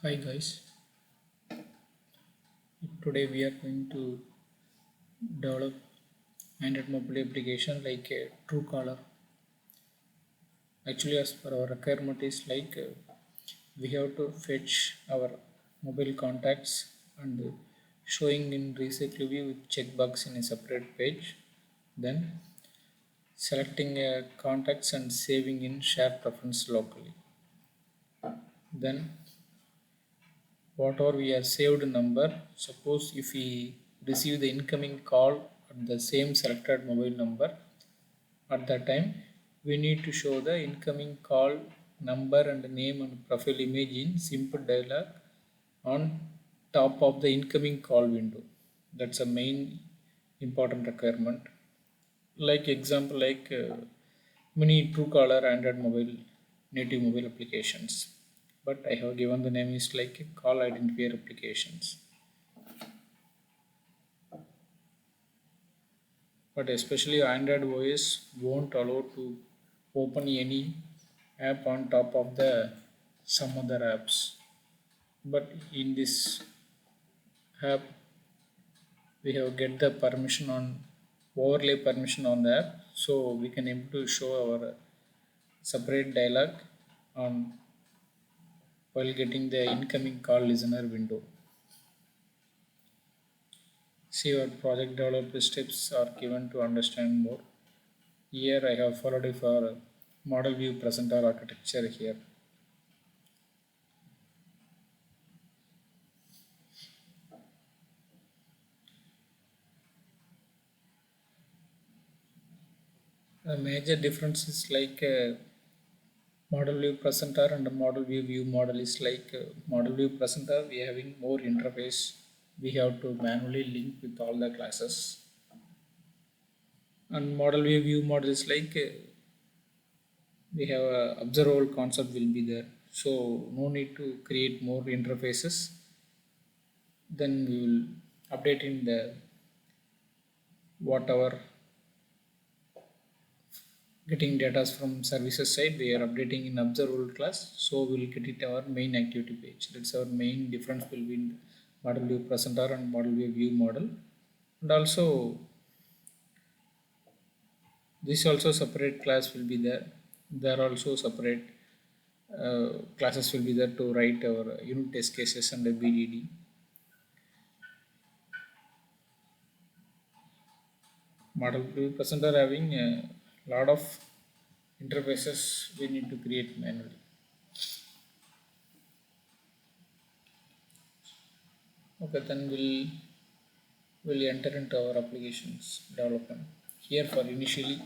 Hi guys, today we are going to develop Android mobile application like a Truecaller. Actually, as per our requirement is we have to fetch our mobile contacts and showing in reset view with checkbox in a separate page. Then selecting contacts and saving in share preference locally. Then whatever we have saved number, suppose if we receive the incoming call at the same selected mobile number, at that time we need to show the incoming call number and name and profile image in simple dialog on top of the incoming call window. That's a main important requirement. Like example, many Truecaller Android mobile native mobile applications, but I have given the name is like call identifier applications. But especially Android OS won't allow to open any app on top of the some other apps. But in this app, we have get the permission on overlay permission on the app, so we can able to show our separate dialog on while getting the incoming call listener window. See what project developer steps are given to understand more. Here I have followed it for model view presenter architecture here. A major difference is model view presenter and model view model is model view presenter we having more interface, we have to manually link with all the classes, and model view model is we have a observable concept will be there, so no need to create more interfaces. Then we will update in the whatever getting data from services side, we are updating in observable class, so we'll get it our main activity page. That's our main difference between model view presenter and model view model. And also this also separate class will be there, there are also separate classes will be there to write our unit test cases and the BDD. Model view presenter having a lot of interfaces we need to create manually. Okay, then we'll enter into our applications development. Here for initially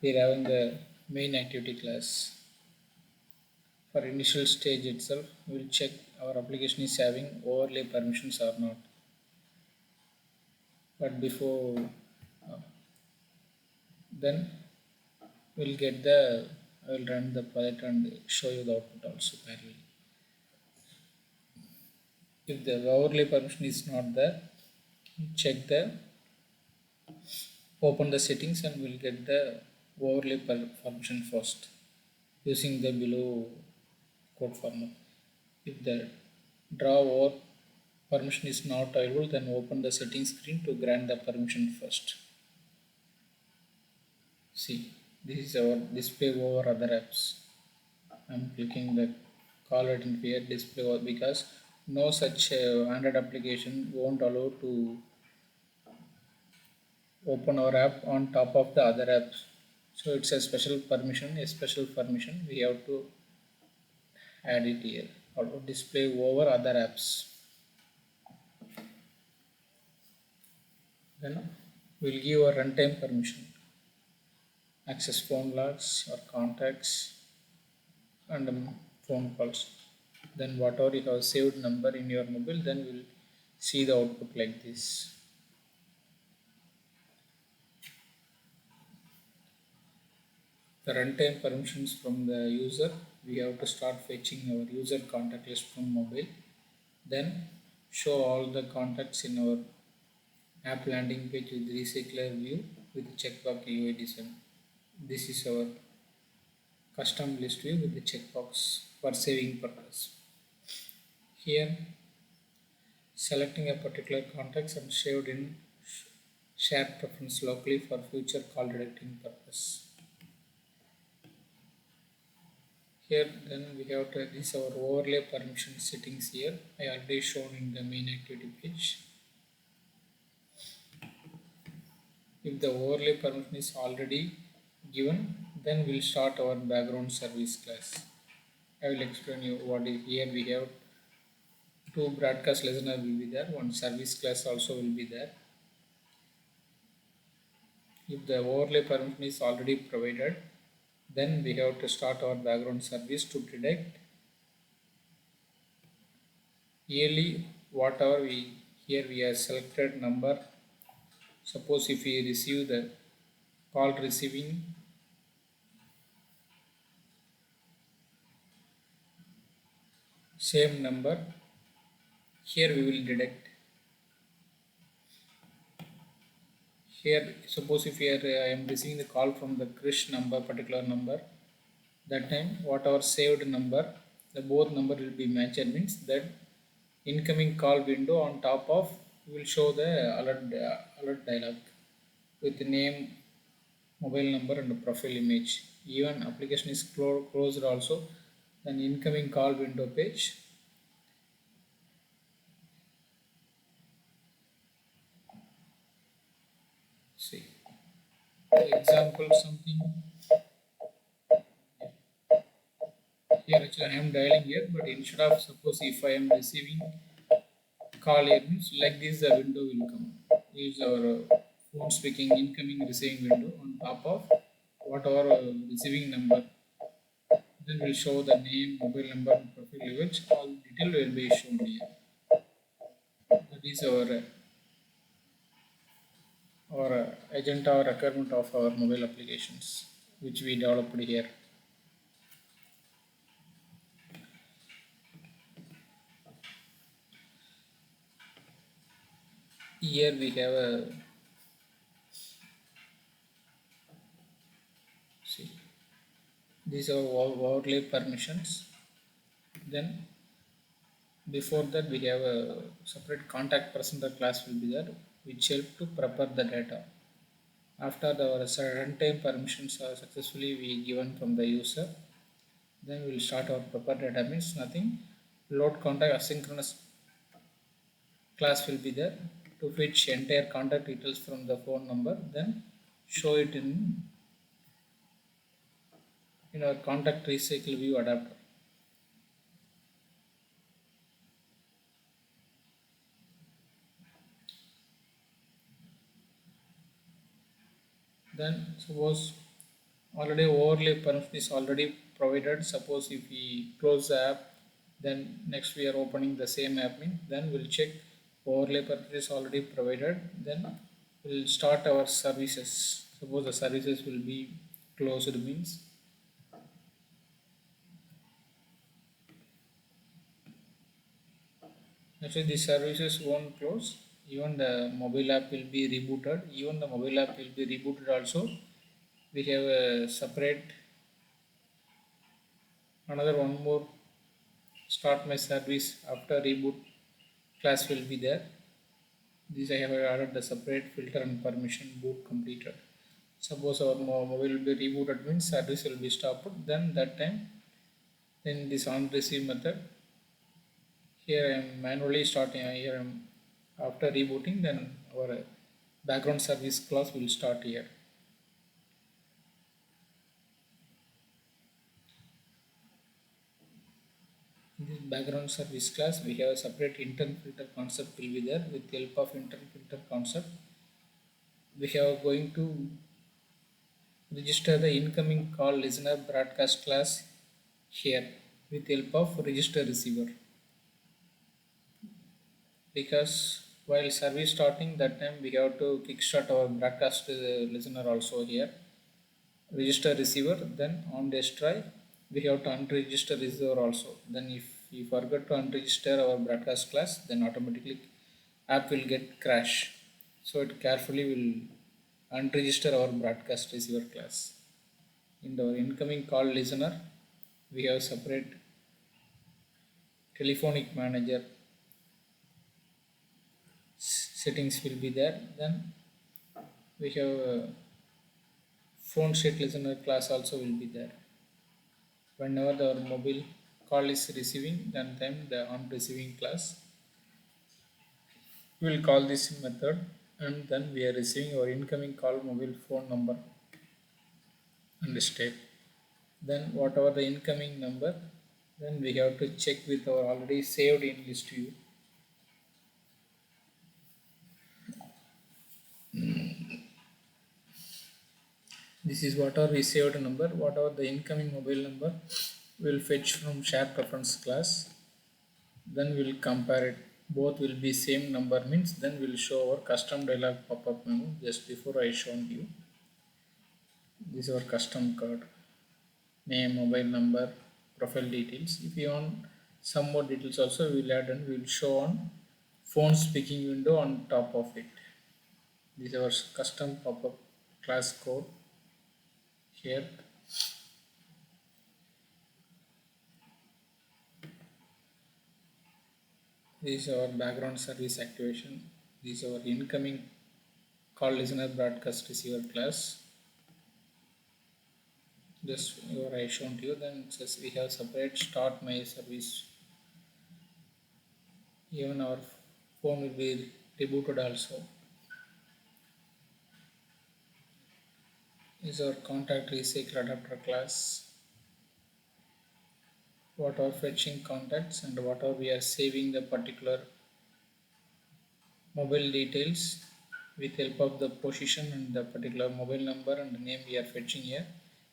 we are having the main activity class. For initial stage itself, we'll check our application is having overlay permissions or not. But before then we'll get the I will run the project and show you the output also parallel. If the overlay permission is not there, check the open the settings and we'll get the overlay permission first using the below code format. If the draw over permission is not available, then open the settings screen to grant the permission first. See, this is our display over other apps. I'm clicking the call identifier display over because no such Android application won't allow to open our app on top of the other apps. So it's a special permission, we have to add it here or display over other apps. Then we'll give a runtime permission, access phone logs or contacts and phone calls. Then whatever you have saved number in your mobile, then we'll see the output like this. The runtime permissions from the user, we have to start fetching our user contact list from mobile, then show all the contacts in our app landing page with recycler view with checkbox UI design. This is our custom list view with the checkbox for saving purpose. Here, selecting a particular context and saved in shared preference locally for future call directing purpose. Here then we have to, this our overlay permission settings here. I already shown in the main activity page. If the overlay permission is already given, then we'll start our background service class. I will explain you what is here. We have two broadcast listener will be there, one service class also will be there. If the overlay permission is already provided, then we have to start our background service to detect yearly whatever we here we have selected number. Suppose if we receive the call receiving same number, here we will detect. Here suppose if we are I am receiving the call from the Krish number, particular number, that time whatever saved number, the both number will be matched, means that incoming call window on top of will show the alert dialog with the name, mobile number and profile image. Even application is closed also, then incoming call window page. See, for example something here actually I am dialing here, but instead of suppose if I am receiving call here means like this the window will come. Is our phone speaking incoming receiving window on top of whatever receiving number. Then we'll show the name, mobile number, and profile image. All detail will be shown here. That is our agenda or requirement of our mobile applications, which we developed here. Here we have a see. These are overlay permissions. Then before that we have a separate contact person class will be there, which help to prepare the data. After the runtime permissions are successfully we given from the user, then we will start our prepare data, means nothing. Load contact asynchronous class will be there to fetch entire contact details from the phone number, then show it in our contact recycle view adapter. Then suppose already overlay permission is already provided. Suppose if we close the app, then next we are opening the same app, means then we'll check overlay permission is already provided, then we'll start our services. Suppose the services will be closed, means actually the services won't close, even the mobile app will be rebooted. Even the mobile app will be rebooted also. We have a separate another one more start my service after reboot class will be there. This I have added the separate filter and permission boot completed. Suppose our mobile will be rebooted, means service will be stopped, then that time in this on receive method, here I am manually starting here I am after rebooting, then our background service class will start here. In this background service class we have a separate intern filter concept will be there. With the help of intern filter concept we have going to register the incoming call listener broadcast class here with the help of register receiver, because while service starting that time we have to kickstart our broadcast listener also here. Register receiver, then on destroy we have to unregister receiver also. Then if we forget to unregister our broadcast class, then automatically app will get crash, so it carefully will unregister our broadcast receiver class. In our incoming call listener we have separate telephonic manager settings will be there. Then we have phone state listener class also will be there. Whenever the mobile call is receiving, then the on receiving class will call this method, and then we are receiving our incoming call mobile phone number and state. Then whatever the incoming number, then we have to check with our already saved in list view. This is whatever we saved number, whatever the incoming mobile number will fetch from share preference class. Then we'll compare it. Both will be same number means then we'll show our custom dialog pop-up menu just before I shown you. This is our custom card. Name, mobile number, profile details. If you want some more details also we'll add and we'll show on phone speaking window on top of it. This is our custom pop-up class code here. This is our background service activation. This is our incoming call listener broadcast receiver class. Just your I shown to you. Then it says we have separate start my service. Even our phone will be rebooted also. This is our contact recycle adapter class. What are fetching contacts and what are we are saving the particular mobile details with help of the position and the particular mobile number and the name we are fetching here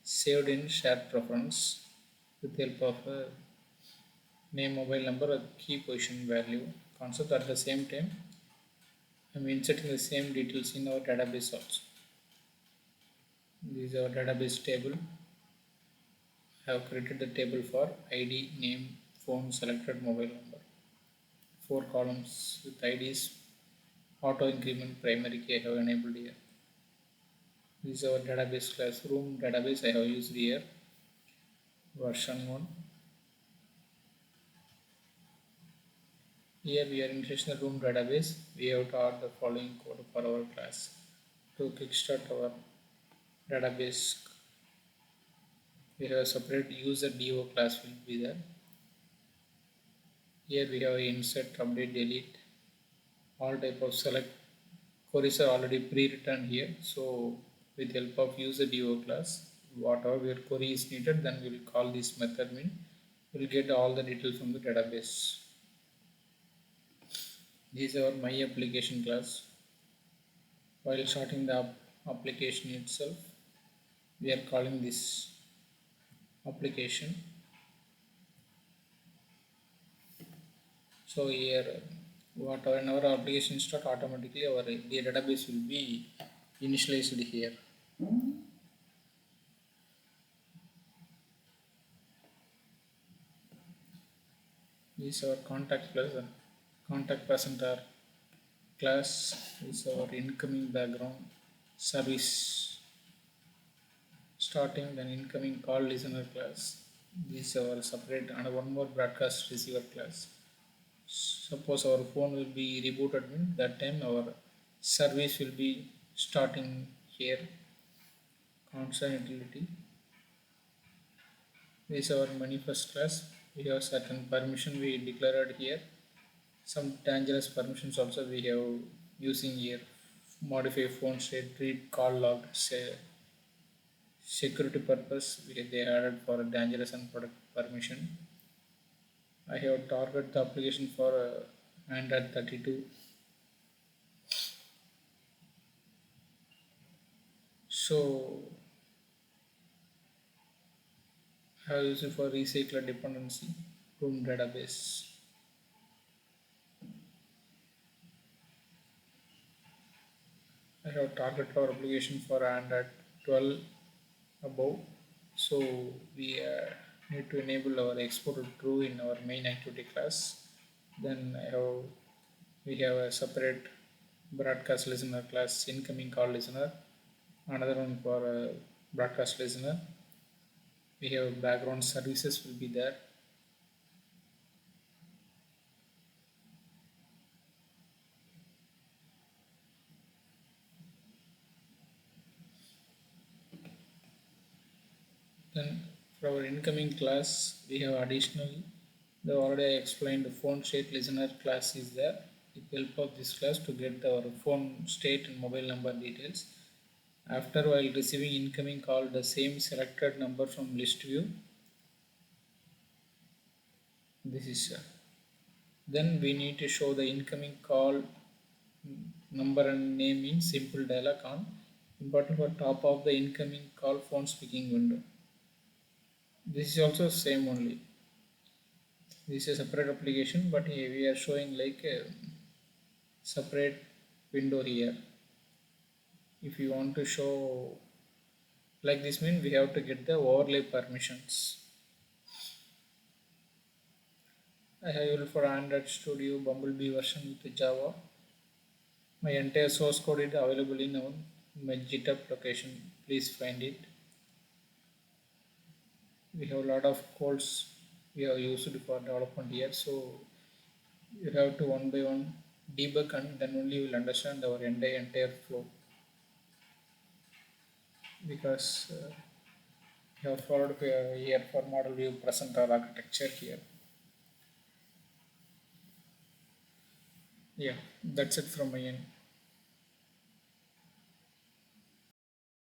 saved in shared preference with help of name, mobile number or key position value concept. At the same time I'm inserting the same details in our database also. This is our database table. I have created the table for ID, name, phone, selected mobile number. 4 columns with IDs. Auto increment primary key I have enabled here. This is our database class. Room database I have used here. Version 1. Here we are initializing the room database. We have to add the following code for our class to kickstart our database. We have a separate user do class will be there. Here we have insert, update, delete, all type of select queries are already pre-written here. So with help of user do class, whatever your query is needed, then we will call this method mean we'll get all the details from the database. This is our my application class. While starting the application itself, we are calling this application. So here whenever our application start, automatically our database will be initialized here. This is our contact plus contact presenter class. This is our incoming background service starting, then incoming call listener class. This is our separate and one more broadcast receiver class. Suppose our phone will be rebooted, means that time our service will be starting here. Constant utility. This is our manifest class. We have certain permission we declared here. Some dangerous permissions also we have using here. Modify phone state, read call log, say security purpose they added for a dangerous and product permission. I have target the application for Android 32. So I have used it for recycler dependency room database. I have target our application for Android 12 above. So we need to enable our export to true in our main activity class. Then we have a separate broadcast listener class, incoming call listener, another one for broadcast listener. We have background services will be there. For our incoming class, we have additional, the already I explained the phone state listener class is there. With help of this class to get our phone state and mobile number details. After while receiving incoming call, the same selected number from list view. This is then we need to show the incoming call number and name in simple dialog on. Important for top of the incoming call phone speaking window. This is also same only. This is a separate application, but here we are showing like a separate window here. If you want to show like this, means we have to get the overlay permissions. I have used for Android Studio Bumblebee version with Java. My entire source code is available in my GitHub location. Please find it. We have a lot of codes we have used for development here, so you have to one by one debug, and then only you will understand our entire flow, because we have followed here for model view present our architecture here. Yeah, that's it from my end.